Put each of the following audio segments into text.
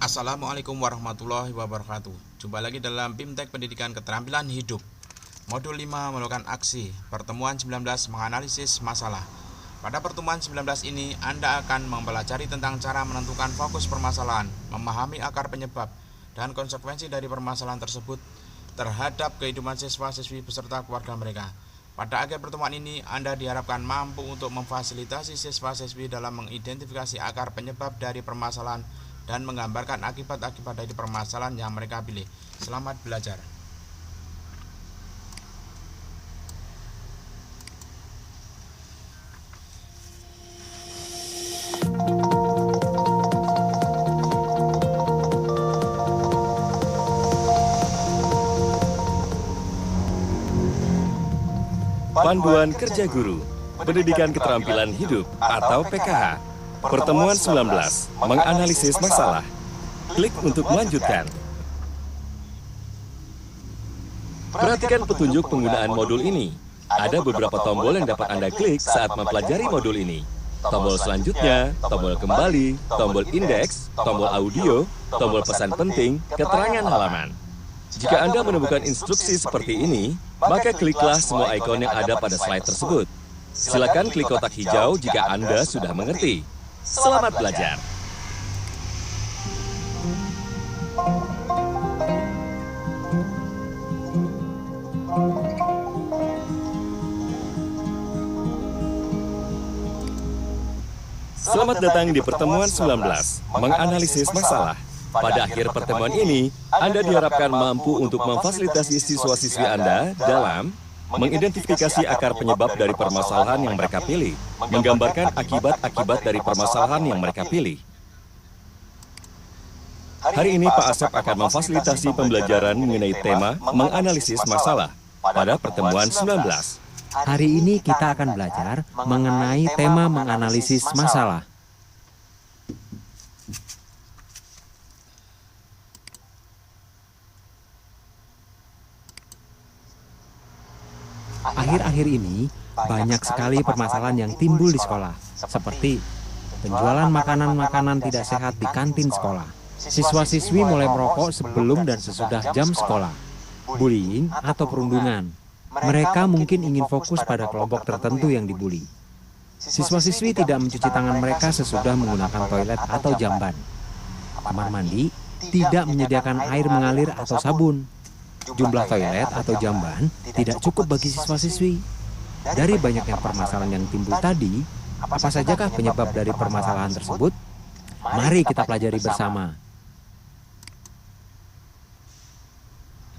Assalamualaikum warahmatullahi wabarakatuh. Jumpa lagi dalam BIMTEK Pendidikan Keterampilan Hidup. Modul 5 melakukan aksi. Pertemuan 19 menganalisis masalah. Pada pertemuan 19 ini, Anda akan mempelajari tentang cara menentukan fokus permasalahan, memahami akar penyebab, dan konsekuensi dari permasalahan tersebut terhadap kehidupan siswa-siswi beserta keluarga mereka. Pada akhir pertemuan ini, Anda diharapkan mampu untuk memfasilitasi siswa-siswi dalam mengidentifikasi akar penyebab dari permasalahan dan menggambarkan akibat-akibat dari permasalahan yang mereka pilih. Selamat belajar. Panduan Kerja Guru, Pendidikan Keterampilan Hidup atau PKH. Pertemuan 19, menganalisis masalah. Klik untuk melanjutkan. Perhatikan petunjuk penggunaan modul ini. Ada beberapa tombol yang dapat Anda klik saat mempelajari modul ini. Tombol selanjutnya, tombol kembali, tombol indeks, tombol audio, tombol pesan penting, keterangan halaman. Jika Anda menemukan instruksi seperti ini, maka kliklah semua ikon yang ada pada slide tersebut. Silakan klik kotak hijau jika Anda sudah mengerti. Selamat belajar. Selamat datang di pertemuan 19, menganalisis masalah. Pada akhir pertemuan ini, Anda diharapkan mampu untuk memfasilitasi siswa-siswi Anda dalam mengidentifikasi akar penyebab dari permasalahan yang mereka pilih, menggambarkan akibat-akibat dari permasalahan yang mereka pilih. Hari ini Pak Asep akan memfasilitasi pembelajaran mengenai tema menganalisis masalah pada pertemuan 19. Hari ini kita akan belajar mengenai tema menganalisis masalah. Akhir-akhir ini, banyak sekali permasalahan yang timbul di sekolah, seperti penjualan makanan-makanan tidak sehat di kantin sekolah. Siswa-siswi mulai merokok sebelum dan sesudah jam sekolah. Bullying atau perundungan. Mereka mungkin ingin fokus pada kelompok tertentu yang dibully. Siswa-siswi tidak mencuci tangan mereka sesudah menggunakan toilet atau jamban. Kamar mandi tidak menyediakan air mengalir atau sabun. Jumlah toilet atau jamban tidak cukup bagi siswa-siswi. Dari banyaknya permasalahan yang timbul tadi, apa sajakah penyebab dari permasalahan tersebut? Mari kita pelajari bersama.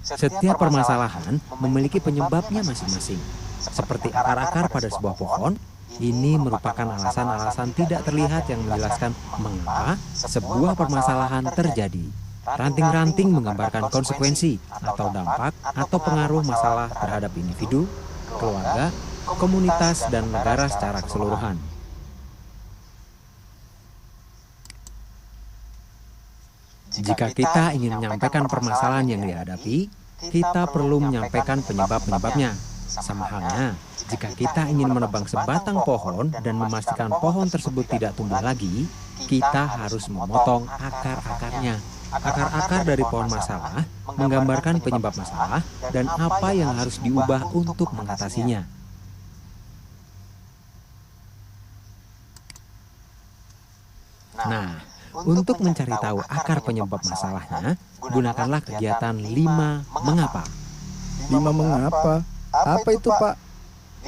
Setiap permasalahan memiliki penyebabnya masing-masing. Seperti akar-akar pada sebuah pohon, ini merupakan alasan-alasan tidak terlihat yang menjelaskan mengapa sebuah permasalahan terjadi. Ranting-ranting menggambarkan konsekuensi atau dampak atau pengaruh masalah terhadap individu, keluarga, komunitas, dan negara secara keseluruhan. Jika kita ingin menyampaikan permasalahan yang dihadapi, kita perlu menyampaikan penyebab-penyebabnya. Sama halnya, jika kita ingin menebang sebatang pohon dan memastikan pohon tersebut tidak tumbuh lagi, kita harus memotong akar-akarnya. Akar-akar dari pohon masalah menggambarkan penyebab masalah dan apa yang harus diubah untuk mengatasinya. Nah, untuk mencari tahu akar penyebab masalahnya, gunakanlah kegiatan 5 mengapa. 5 mengapa? Apa itu, Pak?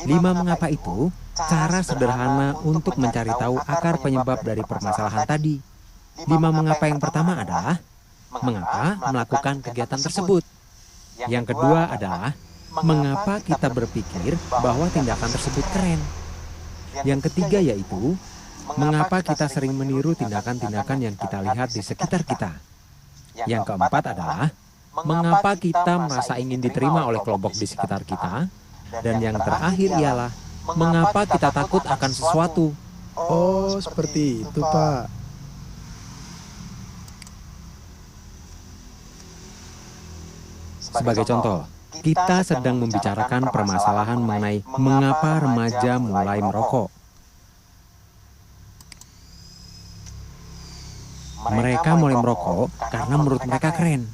5 mengapa itu cara sederhana untuk mencari tahu akar penyebab dari permasalahan tadi. 5 mengapa yang pertama adalah mengapa melakukan kegiatan tersebut. Yang kedua adalah mengapa kita berpikir bahwa tindakan tersebut keren. Yang ketiga yaitu mengapa kita sering meniru tindakan-tindakan yang kita lihat di sekitar kita. Yang keempat adalah mengapa kita merasa ingin diterima oleh kelompok di sekitar kita. Dan yang terakhir ialah mengapa kita takut akan sesuatu. Oh, seperti itu, Pak. Sebagai contoh, kita sedang membicarakan permasalahan mengenai mengapa remaja mulai merokok. Mereka mulai merokok karena menurut mereka keren.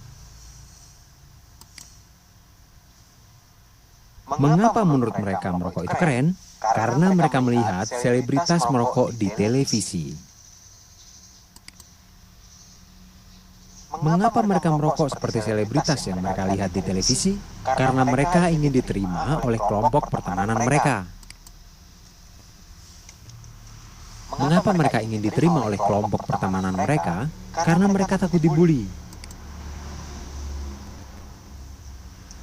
Mengapa menurut mereka merokok itu keren? Karena mereka melihat selebritas merokok di televisi. Mengapa mereka merokok seperti selebritas yang mereka lihat di televisi? Karena mereka ingin diterima oleh kelompok pertemanan mereka. Mengapa mereka ingin diterima oleh kelompok pertemanan mereka? Karena mereka takut dibully.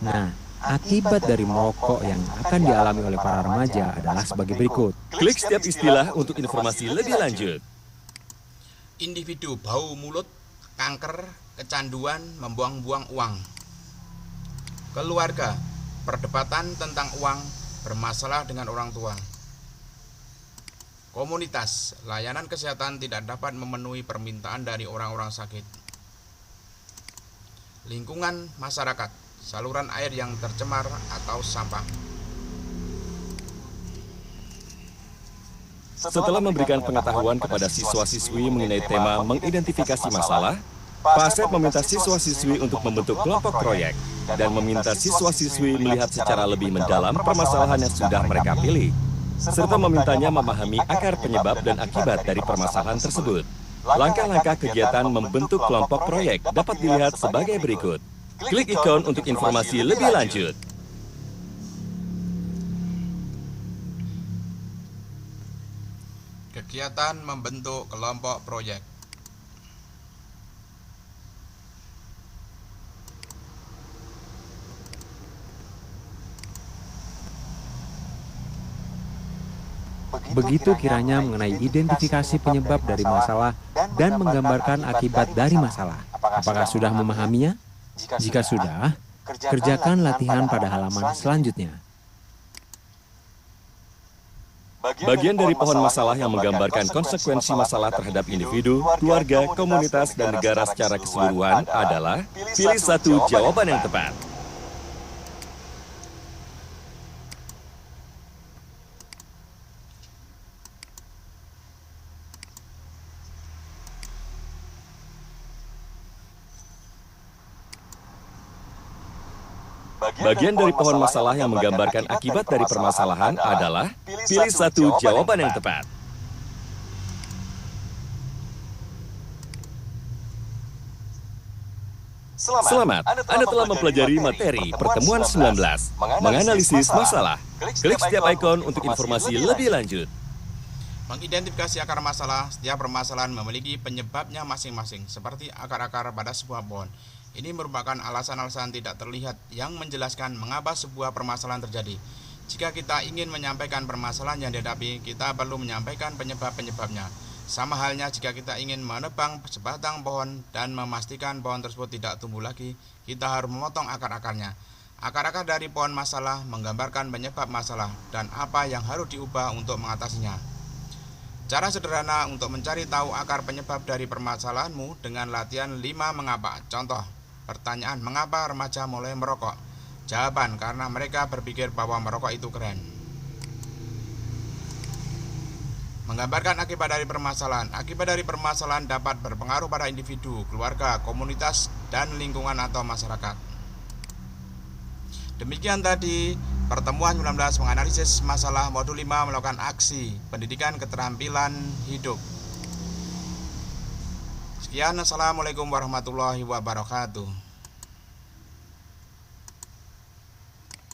Nah, akibat dari merokok yang akan dialami oleh para remaja adalah sebagai berikut. Klik setiap istilah untuk informasi lebih lanjut. Individu bau mulut, kanker, kecanduan, membuang-buang uang. Keluarga, perdebatan tentang uang, bermasalah dengan orang tua. Komunitas, layanan kesehatan tidak dapat memenuhi permintaan dari orang-orang sakit. Lingkungan masyarakat, saluran air yang tercemar atau sampah. Setelah memberikan pengetahuan kepada siswa-siswi mengenai tema mengidentifikasi masalah, Pak Asep meminta siswa-siswi untuk membentuk kelompok proyek dan meminta siswa-siswi melihat secara lebih mendalam permasalahan yang sudah mereka pilih, serta memintanya memahami akar penyebab dan akibat dari permasalahan tersebut. Langkah-langkah kegiatan membentuk kelompok proyek dapat dilihat sebagai berikut. Klik ikon untuk informasi lebih lanjut. Kegiatan membentuk kelompok proyek. Begitu kiranya mengenai identifikasi penyebab dari masalah dan menggambarkan akibat dari masalah. Apakah sudah memahaminya? Jika sudah, kerjakan latihan pada halaman selanjutnya. Bagian dari pohon masalah yang menggambarkan konsekuensi masalah terhadap individu, keluarga, komunitas, dan negara secara keseluruhan adalah pilih satu jawaban yang tepat. Bagian dari pohon masalah yang menggambarkan akibat dari permasalahan adalah pilih satu jawaban yang tepat. Selamat, Anda telah mempelajari materi pertemuan 19, menganalisis masalah. Klik setiap ikon untuk informasi lebih lanjut. Mengidentifikasi akar masalah, setiap permasalahan memiliki penyebabnya masing-masing, seperti akar-akar pada sebuah pohon. Ini merupakan alasan-alasan tidak terlihat yang menjelaskan mengapa sebuah permasalahan terjadi. Jika kita ingin menyampaikan permasalahan yang dihadapi, kita perlu menyampaikan penyebab-penyebabnya. Sama halnya jika kita ingin menebang sebatang pohon dan memastikan pohon tersebut tidak tumbuh lagi, kita harus memotong akar-akarnya. Akar-akar dari pohon masalah menggambarkan penyebab masalah dan apa yang harus diubah untuk mengatasinya. Cara sederhana untuk mencari tahu akar penyebab dari permasalahanmu dengan latihan 5 mengapa. Contoh, pertanyaan, mengapa remaja mulai merokok? Jawaban, karena mereka berpikir bahwa merokok itu keren. Menggambarkan akibat dari permasalahan. Akibat dari permasalahan dapat berpengaruh pada individu, keluarga, komunitas, dan lingkungan atau masyarakat. Demikian tadi pertemuan 19 menganalisis masalah modul 5 melakukan aksi pendidikan keterampilan hidup. Sekian, assalamualaikum warahmatullahi wabarakatuh.